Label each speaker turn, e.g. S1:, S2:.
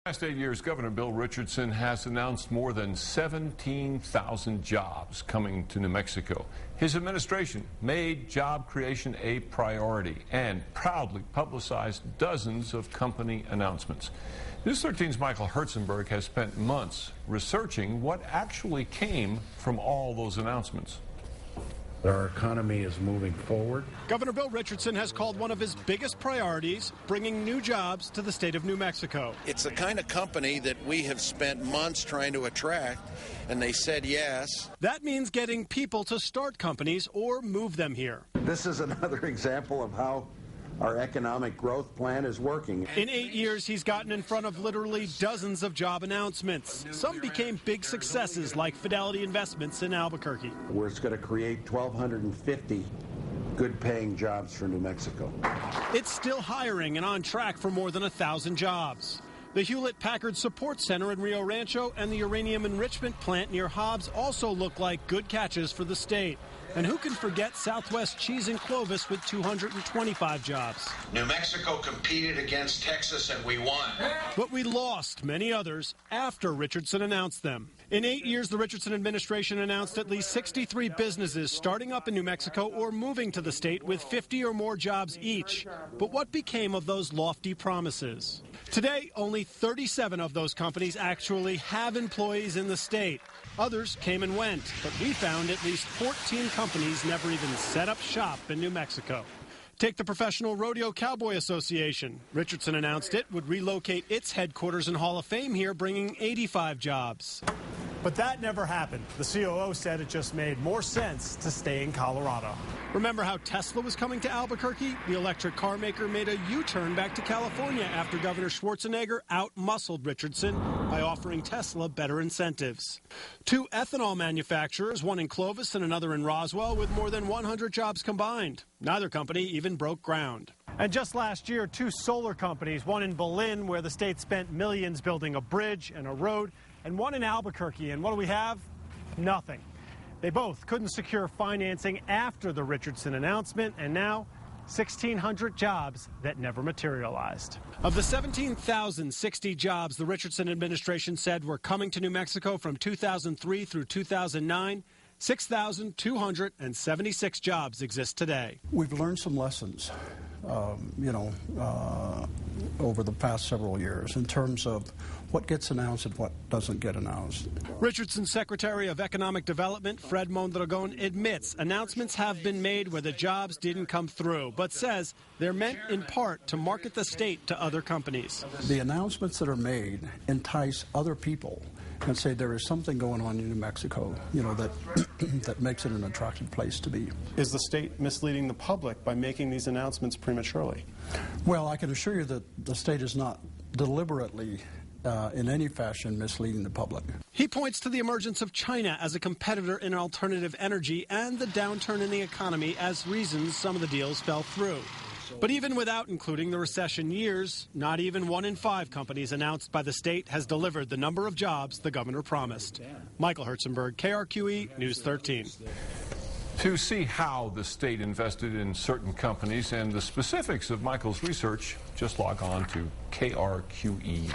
S1: Last 8 years, Governor Bill Richardson has announced more than 17,000 jobs coming to New Mexico. His administration made job creation a priority and proudly publicized dozens of company announcements. News 13's Michael Hertzenberg has spent months researching what actually came from all those announcements.
S2: Our economy is moving forward.
S3: Governor Bill Richardson has called one of his biggest priorities bringing new jobs to the state of New Mexico.
S4: It's the kind of company that we have spent months trying to attract, and they said yes.
S3: That means getting people to start companies or move them here.
S2: This is another example of how our economic growth plan is working.
S3: In 8 years, he's gotten in front of literally dozens of job announcements. Some became big successes, like Fidelity Investments in Albuquerque,
S2: where it's going to create 1,250 good-paying jobs for New Mexico.
S3: It's still hiring and on track for more than 1,000 jobs. The Hewlett-Packard Support Center in Rio Rancho and the uranium enrichment plant near Hobbs also look like good catches for the state. And who can forget Southwest Cheese and Clovis with 225 jobs?
S4: New Mexico competed against Texas and we won.
S3: But we lost many others after Richardson announced them. In 8 years, the Richardson administration announced at least 63 businesses starting up in New Mexico or moving to the state with 50 or more jobs each. But what became of those lofty promises? Today, only 37 of those companies actually have employees in the state. Others came and went, but we found at least 14 companies never even set up shop in New Mexico. Take the Professional Rodeo Cowboy Association. Richardson announced it would relocate its headquarters and Hall of Fame here, bringing 85 jobs. But that never happened. The COO said it just made more sense to stay in Colorado. Remember how Tesla was coming to Albuquerque? The electric car maker made a U-turn back to California after Governor Schwarzenegger out-muscled Richardson by offering Tesla better incentives. 2 ethanol manufacturers, one in Clovis and another in Roswell, with more than 100 jobs combined. Neither company even broke ground. And just last year, 2 solar companies, one in Berlin, where the state spent millions building a bridge and a road, and one in Albuquerque. And what do we have? Nothing. They both couldn't secure financing after the Richardson announcement, and now 1,600 jobs that never materialized. Of the 17,060 jobs the Richardson administration said were coming to New Mexico from 2003 through 2009, 6,276 jobs exist today.
S5: We've learned some lessons, over the past several years in terms of what gets announced and what doesn't get announced.
S3: Richardson's Secretary of Economic Development, Fred Mondragon, admits announcements have been made where the jobs didn't come through, but says they're meant in part to market the state to other companies.
S5: The announcements that are made entice other people and say there is something going on in New Mexico, that that makes it an attractive place to be.
S3: Is the state misleading the public by making these announcements prematurely?
S5: Well, I can assure you that the state is not deliberately in any fashion misleading the public.
S3: He points to the emergence of China as a competitor in alternative energy and the downturn in the economy as reasons some of the deals fell through. But even without including the recession years, not even 1 in 5 companies announced by the state has delivered the number of jobs the governor promised. Michael Hertzenberg, KRQE, News 13.
S1: To see how the state invested in certain companies and the specifics of Michael's research, just log on to krqe.com.